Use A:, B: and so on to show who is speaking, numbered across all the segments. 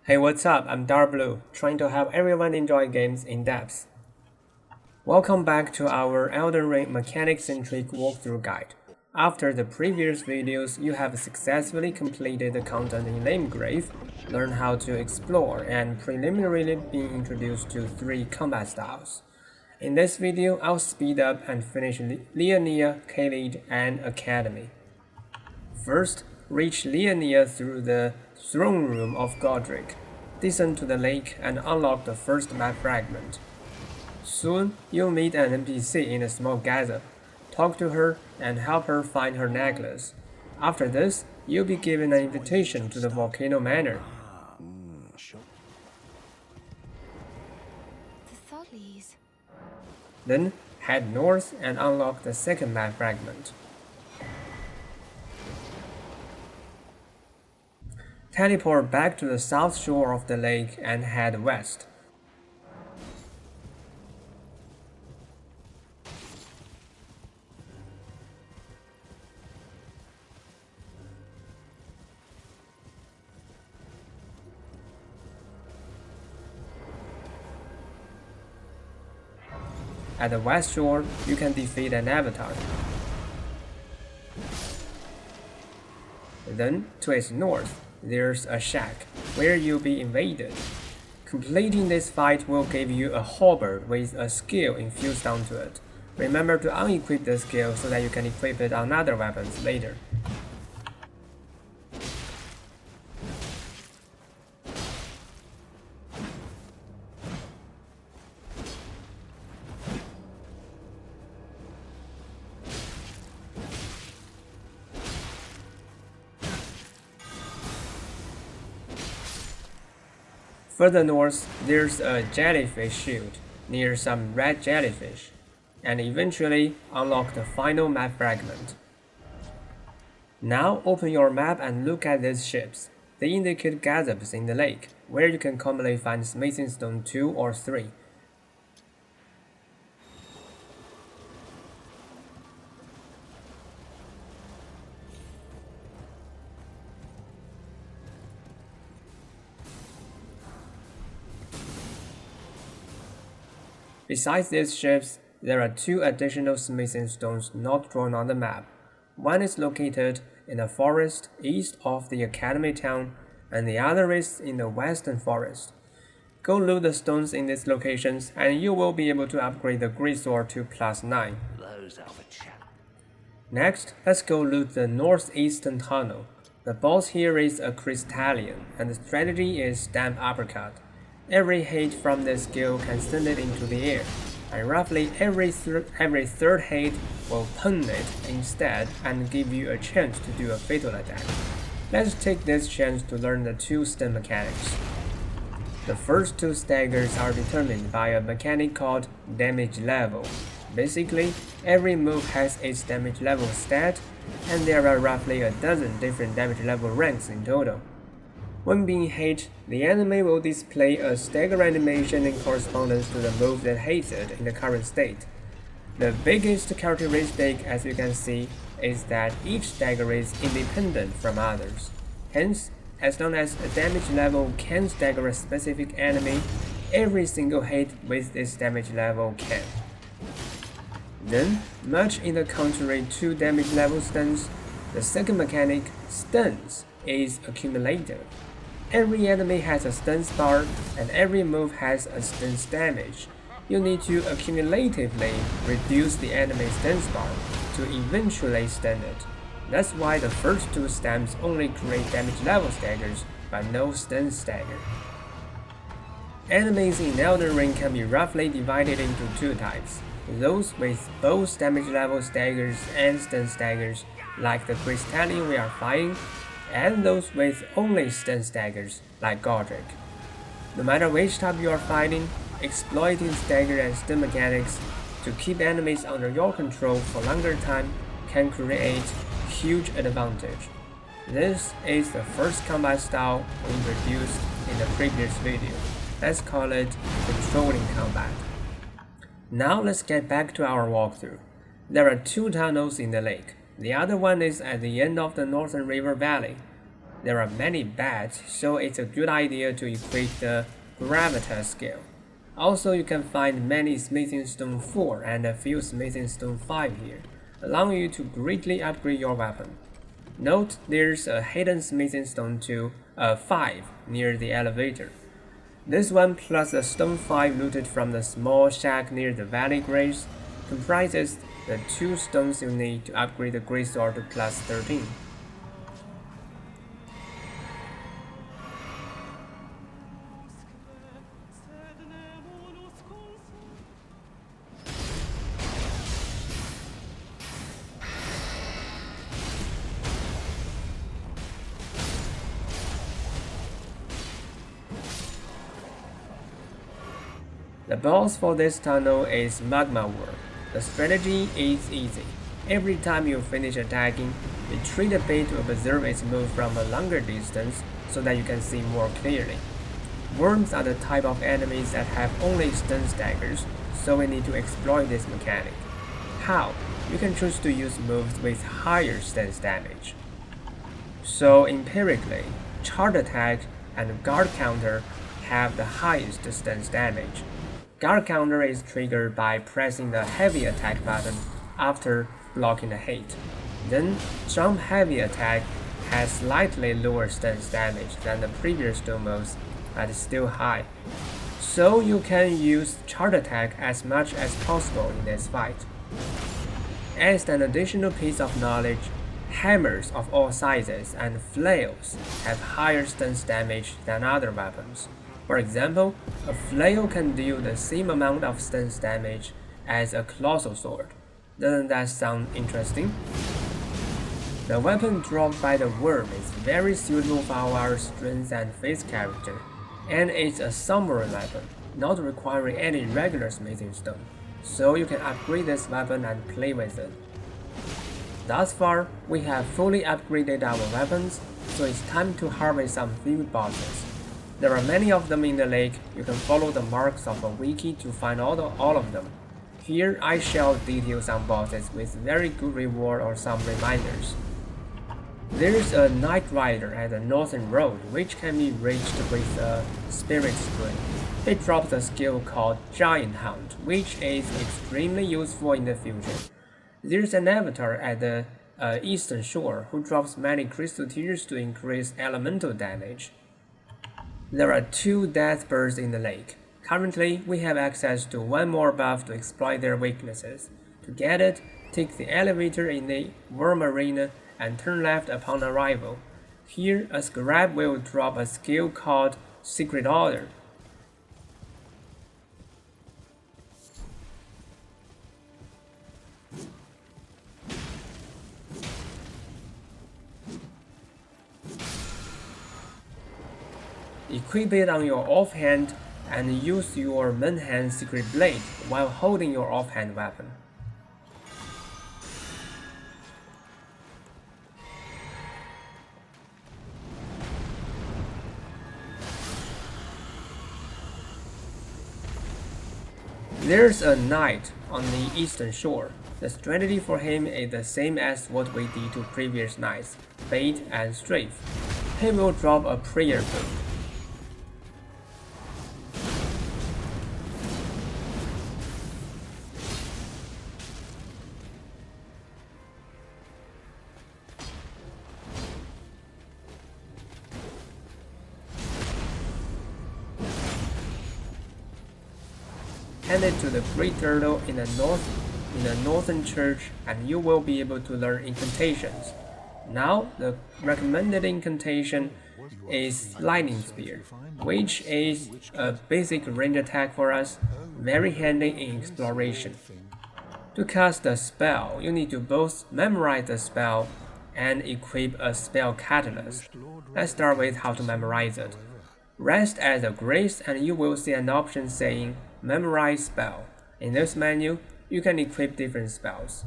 A: Hey, what's up? I'm Darkbblue, trying to help everyone enjoy games in depth. Welcome back to our Elden Ring Mechanic-Centric walkthrough guide. After the previous videos, you have successfully completed the content in Limgrave, learned how to explore, and preliminarily been introduced to 3 combat styles. In this video, I'll speed up and finish Liania, Khalid, and Academy. First, reach Liania through the Throne Room of Godric, descend to the lake and unlock the first map fragment. Soon, you'll meet an NPC in a small gather, talk to her, and help her find her necklace. After this, you'll be given an invitation to the Volcano Manor. Then, head north and unlock the second map fragment. Teleport back to the south shore of the lake and head west. At the west shore, you can defeat an avatar. Then, to its north, there's a shack, where you'll be invaded. Completing this fight will give you a halberd with a skill infused onto it. Remember to unequip the skill so that you can equip it on other weapons later. Further north, there's a jellyfish shield near some red jellyfish, and eventually unlock the final map fragment. Now open your map and look at these ships. They indicate gathers in the lake, where you can commonly find smithing stone 2 or 3. Besides these ships, there are 2 additional smithing stones not drawn on the map. One is located in the forest east of the Academy town, and the other is in the western forest. Go loot the stones in these locations, and you will be able to upgrade the Great Sword to +9. Next, let's go loot the northeastern tunnel. The boss here is a Crystallian, and the strategy is Stamp Uppercut. Every hit from this skill can send it into the air, and roughly every third hit will pun it instead and give you a chance to do a fatal attack. Let's take this chance to learn the 2 stun mechanics. The first 2 staggers are determined by a mechanic called damage level. Basically, every move has its damage level stat, and there are roughly a dozen different damage level ranks in total. When being hit, the enemy will display a stagger animation in correspondence to the move that hits it in the current state. The biggest characteristic, as you can see, is that each stagger is independent from others. Hence, as long as a damage level can stagger a specific enemy, every single hit with this damage level can. Then, much in the contrary to damage level stuns, the second mechanic, stuns, is accumulative. Every enemy has a stun bar, and every move has a stun damage. You need to accumulatively reduce the enemy's stun bar to eventually stun it. That's why the first 2 stamps only create damage level staggers, but no stun stagger. Enemies in Elden Ring can be roughly divided into 2 types. Those with both damage level staggers and stun staggers, like the Crystallian we are fighting, and those with only stun staggers, like Godric. No matter which type you are fighting, exploiting stagger and stun mechanics to keep enemies under your control for longer time can create huge advantage. This is the first combat style we introduced in the previous video. Let's call it controlling combat. Now let's get back to our walkthrough. There are 2 tunnels in the lake. The other one is at the end of the Northern River Valley. There are many bats, so it's a good idea to equip the gravitas skill. Also, you can find many Smithing Stone 4 and a few Smithing Stone 5 here, allowing you to greatly upgrade your weapon. Note there's a hidden Smithing Stone 5 near the elevator. This one plus the Stone 5 looted from the small shack near the Valley Graves comprises the 2 stones you need to upgrade the Greatsword to plus 13. The boss for this tunnel is Magma World. The strategy is easy. Every time you finish attacking, retreat a bit to observe its move from a longer distance so that you can see more clearly. Worms are the type of enemies that have only stun staggers, so we need to exploit this mechanic. How? You can choose to use moves with higher stance damage. So empirically, charge attack and guard counter have the highest stance damage. Guard counter is triggered by pressing the heavy attack button after blocking a hit. Then, jump heavy attack has slightly lower stance damage than the previous two moves, but is still high. So you can use charge attack as much as possible in this fight. As an additional piece of knowledge, hammers of all sizes and flails have higher stance damage than other weapons. For example, a flail can deal the same amount of stance damage as a colossal sword. Doesn't that sound interesting? The weapon dropped by the worm is very suitable for our strength and face character, and it's a summary weapon, not requiring any regular smithing stone, so you can upgrade this weapon and play with it. Thus far, we have fully upgraded our weapons, so it's time to harvest some field bosses. There are many of them in the lake. You can follow the marks of a wiki to find all of them. Here I shall detail some bosses with very good reward or some reminders. There's a Night Rider at the Northern Road which can be reached with a Spirit Spring. It drops a skill called Giant Hunt, which is extremely useful in the future. There's an avatar at the Eastern Shore who drops many crystal tears to increase elemental damage. There are 2 death birds in the lake. Currently, we have access to 1 more buff to exploit their weaknesses. To get it, take the elevator in the worm arena and turn left upon arrival. Here, a scarab will drop a skill called Secret Order. Equip it on your offhand and use your main hand secret blade while holding your offhand weapon. There's a knight on the Eastern Shore. The strategy for him is the same as what we did to previous knights, bait and strafe. He will drop a prayer book. Hand it to the Great Turtle in the Northern Church and you will be able to learn incantations. Now, the recommended incantation is Lightning Spear, which is a basic range attack for us, very handy in exploration. To cast a spell, you need to both memorize the spell and equip a spell catalyst. Let's start with how to memorize it. Rest as a grace and you will see an option saying Memorize Spell. In this menu, you can equip different spells.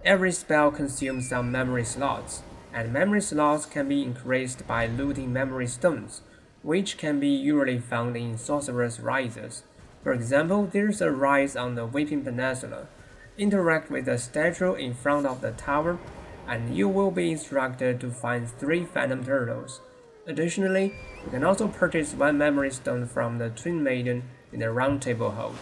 A: Every spell consumes some memory slots, and memory slots can be increased by looting memory stones, which can be usually found in Sorcerer's Rises. For example, there's a rise on the Weeping Peninsula, Interact with the statue in front of the tower, and you will be instructed to find 3 Phantom Turtles. Additionally, you can also purchase 1 Memory Stone from the Twin Maiden in the Round Table Hold.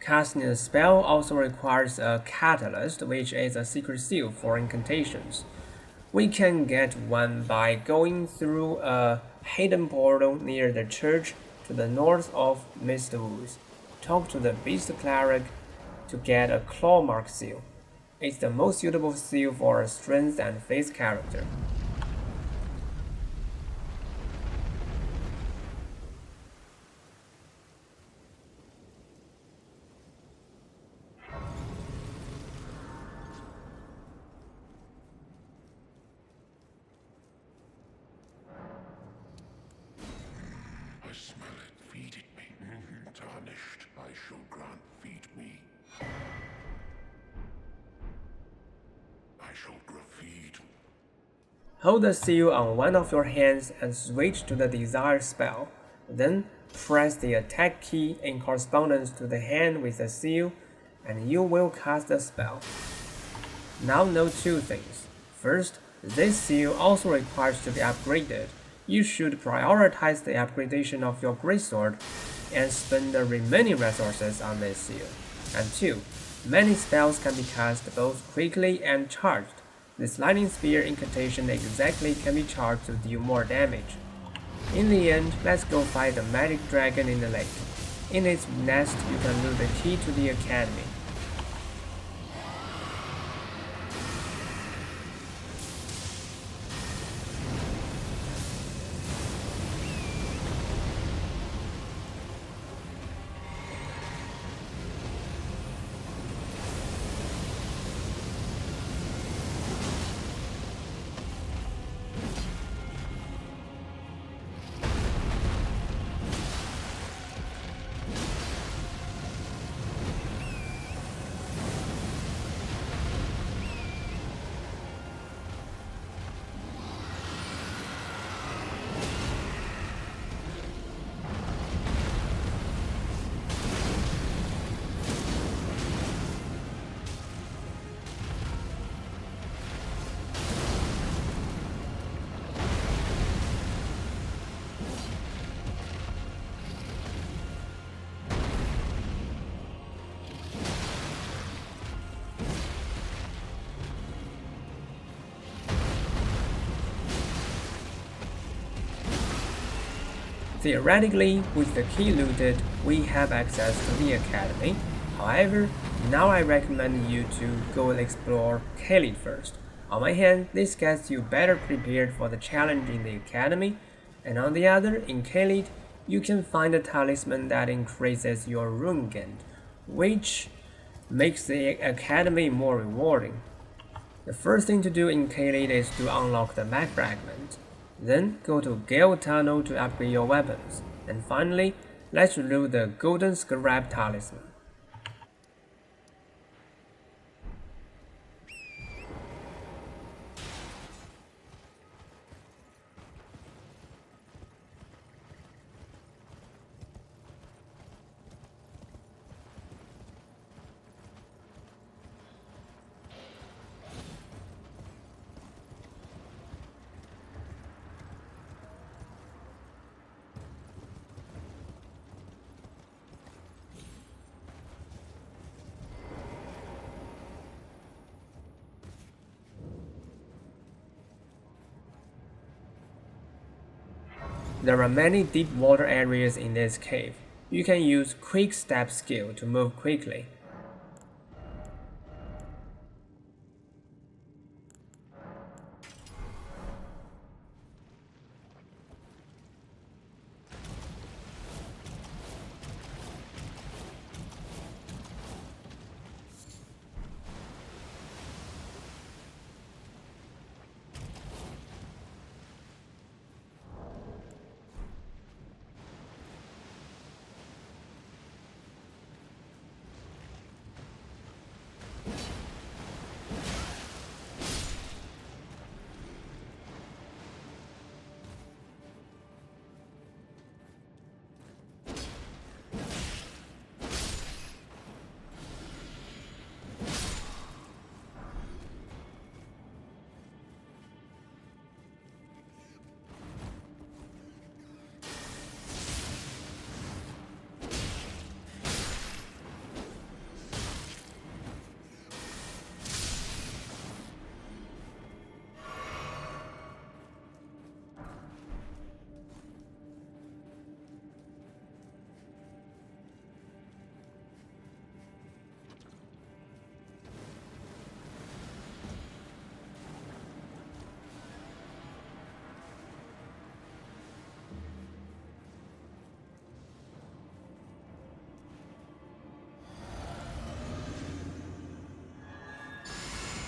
A: Casting a spell also requires a catalyst, which is a secret seal for incantations. We can get one by going through a hidden portal near the church to the north of Mistwoods. Talk to the Beast Cleric to get a claw mark seal. It's the most suitable seal for a strength and faith character.
B: I smell it. Feed it me. Tarnished. I shall grant. Feed me. I shall feed.
A: Hold the seal on one of your hands and switch to the desired spell. Then press the attack key in correspondence to the hand with the seal, and you will cast the spell. Now note 2 things. First, this seal also requires to be upgraded. You should prioritize the upgradation of your greatsword and spend the remaining resources on this seal. And 2, many spells can be cast both quickly and charged. This lightning spear incantation exactly can be charged to deal more damage. In the end, let's go fight the magic dragon in the lake. In its nest, you can loot the key to the academy. Theoretically, with the key looted, we have access to the academy. However, now I recommend you to go explore Caelid first. On my hand, this gets you better prepared for the challenge in the academy, and on the other, in Caelid, you can find a talisman that increases your rune gain, which makes the academy more rewarding. The first thing to do in Caelid is to unlock the mech fragment. Then go to Gale Tunnel to upgrade your weapons. And finally, let's loot the Golden Scarab Talisman. There are many deep water areas in this cave. You can use Quick Step skill to move quickly.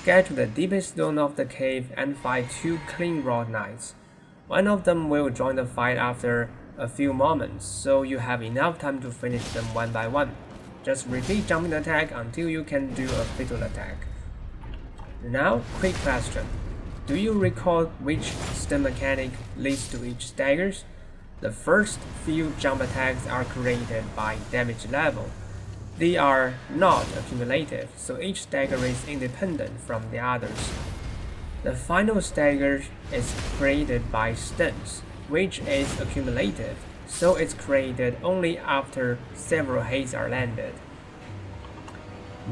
A: Get to the deepest zone of the cave and fight 2 Clean Rod Knights. One of them will join the fight after a few moments, so you have enough time to finish them one by one. Just repeat jumping attack until you can do a fatal attack. Now, quick question. Do you recall which stem mechanic leads to each staggers? The first few jump attacks are created by damage level. They are not accumulative, so each stagger is independent from the others. The final stagger is created by stuns, which is accumulative, so it's created only after several hits are landed.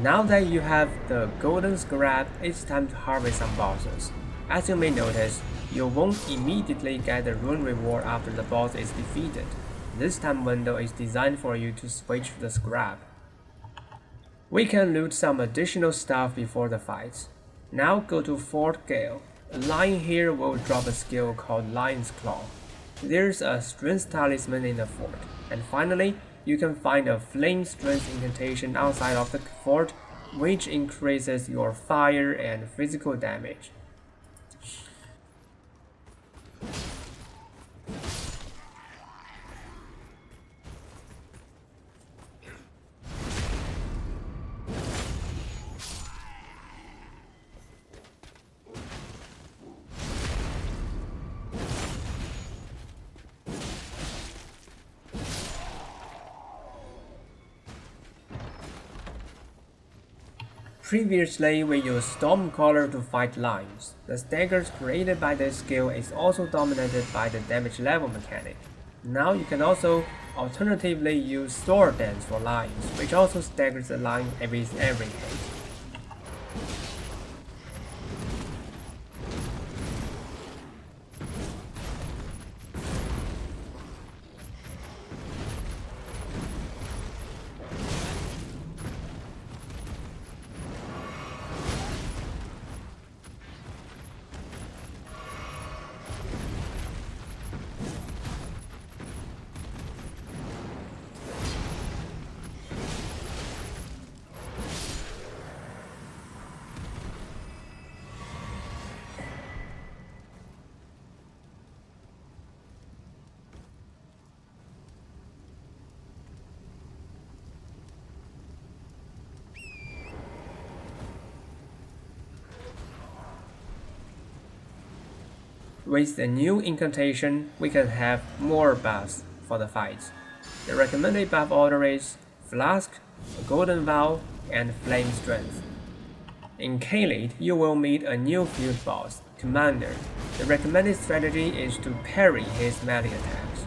A: Now that you have the golden scrap, it's time to harvest some bosses. As you may notice, you won't immediately get the rune reward after the boss is defeated. This time window is designed for you to switch to the scrap. We can loot some additional stuff before the fight. Now go to Fort Gale. A lion here will drop a skill called Lion's Claw. There's a strength talisman in the fort. And finally, you can find a flame strength incantation outside of the fort, which increases your fire and physical damage. Previously, we used Stormcaller to fight lions. The staggers created by this skill is also dominated by the damage level mechanic. Now you can also alternatively use Sword Dance for lions, which also staggers the lion with every hit. With the new incantation, we can have more buffs for the fights. The recommended buff order is Flask, Golden Vow, and Flame Strength. In Khalid, you will meet a new field boss, Commander. The recommended strategy is to parry his melee attacks.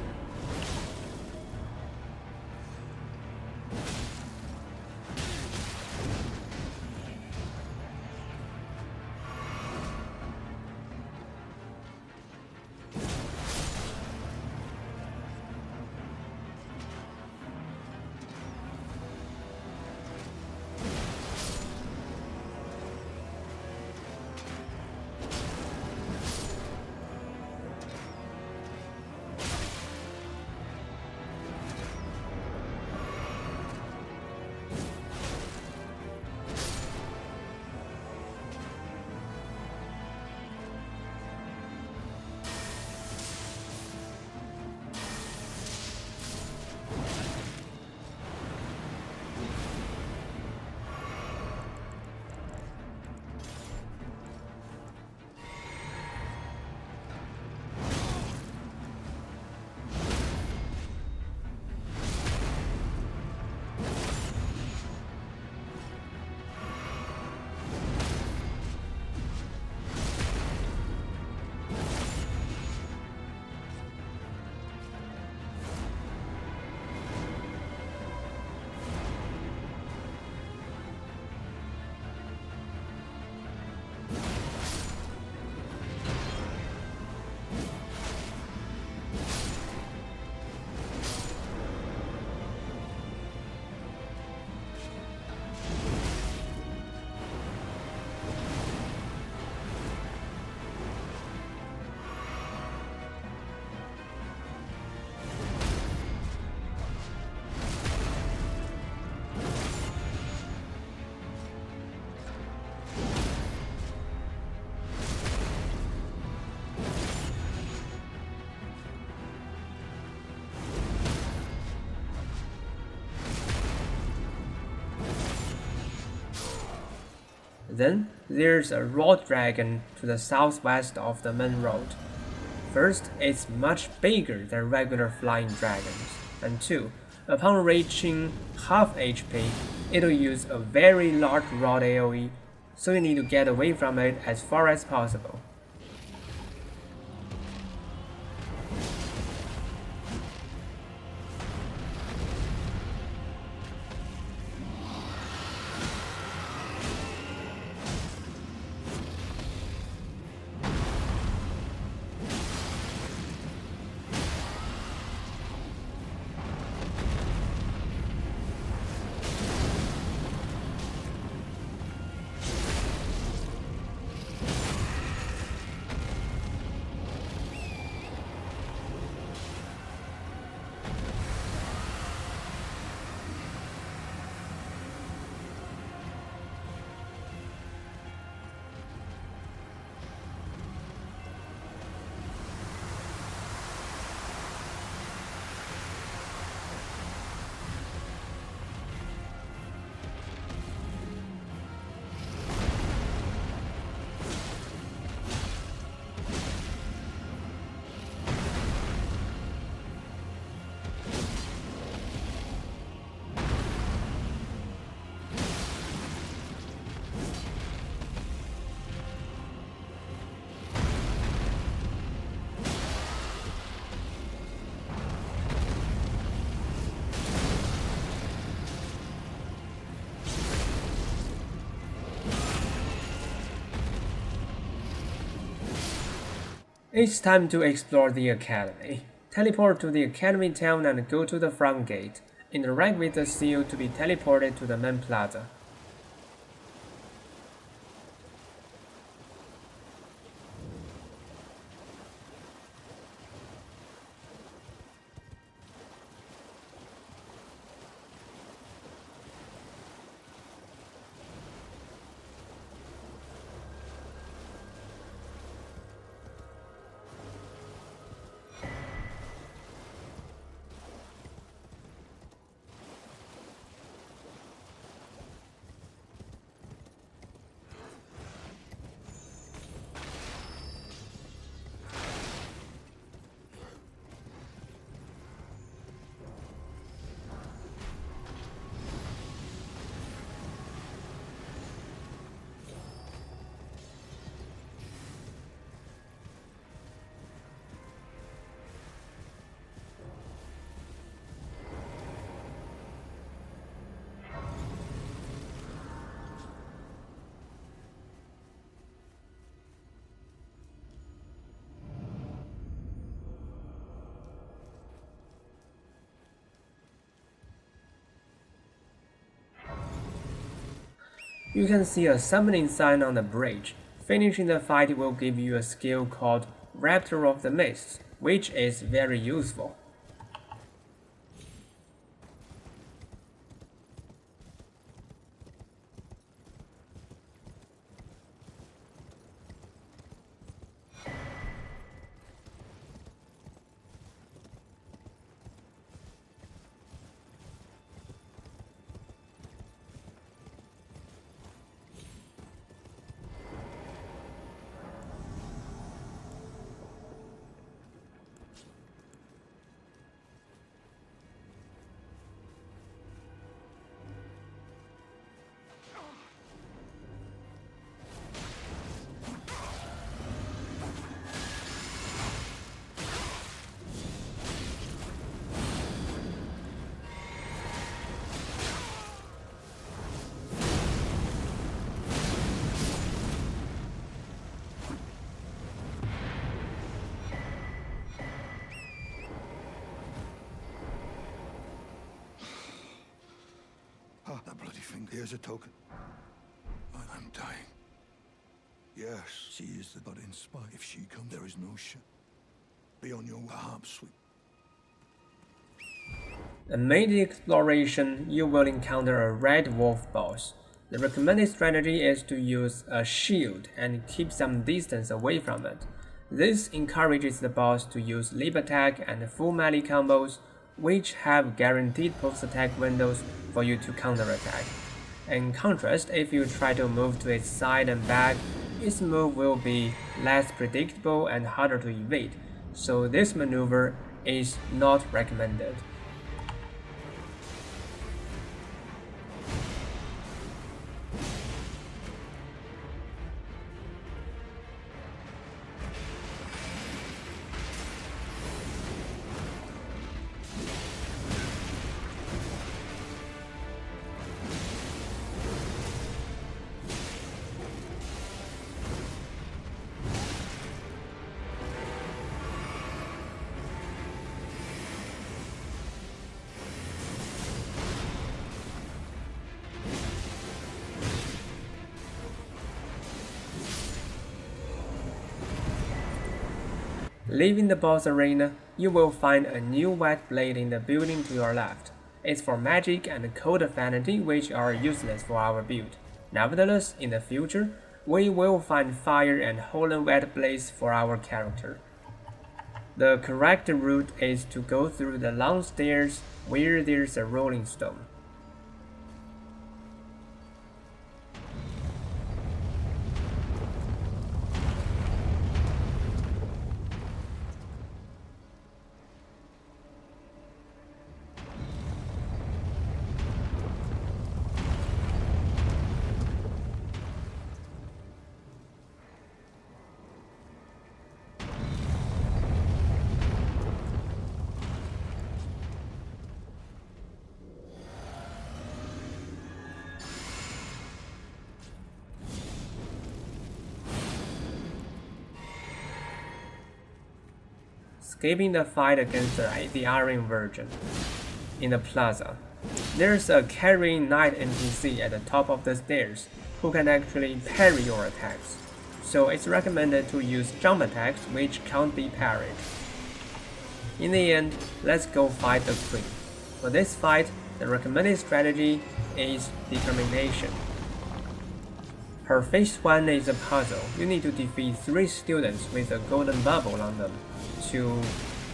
A: Then there's a road dragon to the southwest of the main road. First, it's much bigger than regular flying dragons, and two, upon reaching half HP, it'll use a very large rod AoE, so you need to get away from it as far as possible. It's time to explore the academy. Teleport to the academy town and go to the front gate. Interact with the seal to be teleported to the main plaza. You can see a summoning sign on the bridge. Finishing the fight will give you a skill called Raptor of the Mists, which is very useful.
B: Ah, that bloody thing. Here's a token. I'm dying. Yes, she is the budding spy. If she comes, there is no shit. Be on your harp, sweet.
A: Amid the exploration, you will encounter a red wolf boss. The recommended strategy is to use a shield and keep some distance away from it. This encourages the boss to use leap attack and full melee combos, which have guaranteed post-attack windows for you to counterattack. In contrast, if you try to move to its side and back, its move will be less predictable and harder to evade, so this maneuver is not recommended. Leaving the boss arena, you will find a new wet blade in the building to your left. It's for magic and cold affinity, which are useless for our build. Nevertheless, in the future, we will find fire and Holland wet blades for our character. The correct route is to go through the long stairs where there's a rolling stone. Skipping the fight against the Iron Virgin. In the plaza, there's a carrying knight NPC at the top of the stairs who can actually parry your attacks, so it's recommended to use jump attacks which can't be parried. In the end, let's go fight the queen. For this fight, the recommended strategy is determination. Her phase 1 is a puzzle. You need to defeat 3 students with a golden bubble on them to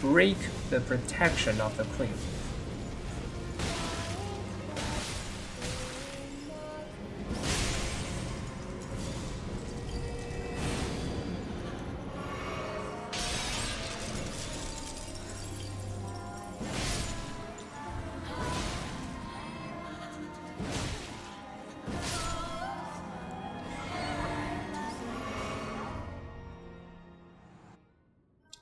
A: break the protection of the queen.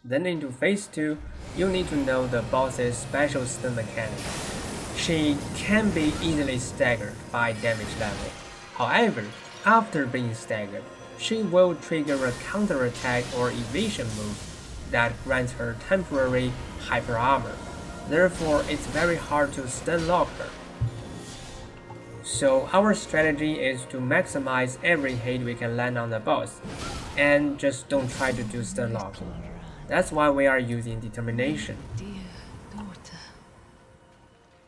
A: Then into phase 2, you need to know the boss's special stun mechanic. She can be easily staggered by damage level. However, after being staggered, she will trigger a counterattack or evasion move that grants her temporary hyper armor. Therefore, it's very hard to stun lock her. So our strategy is to maximize every hit we can land on the boss, and just don't try to do stun lock. That's why we are using determination.
C: Dear daughter,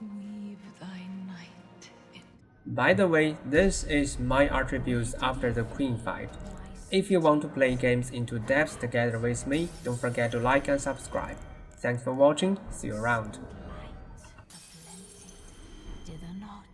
C: weave thy night in.
A: By the way, this is my attributes after the queen fight. If you want to play games into depth together with me, don't forget to like and subscribe. Thanks for watching, see you around.
C: Light of plenty, did there not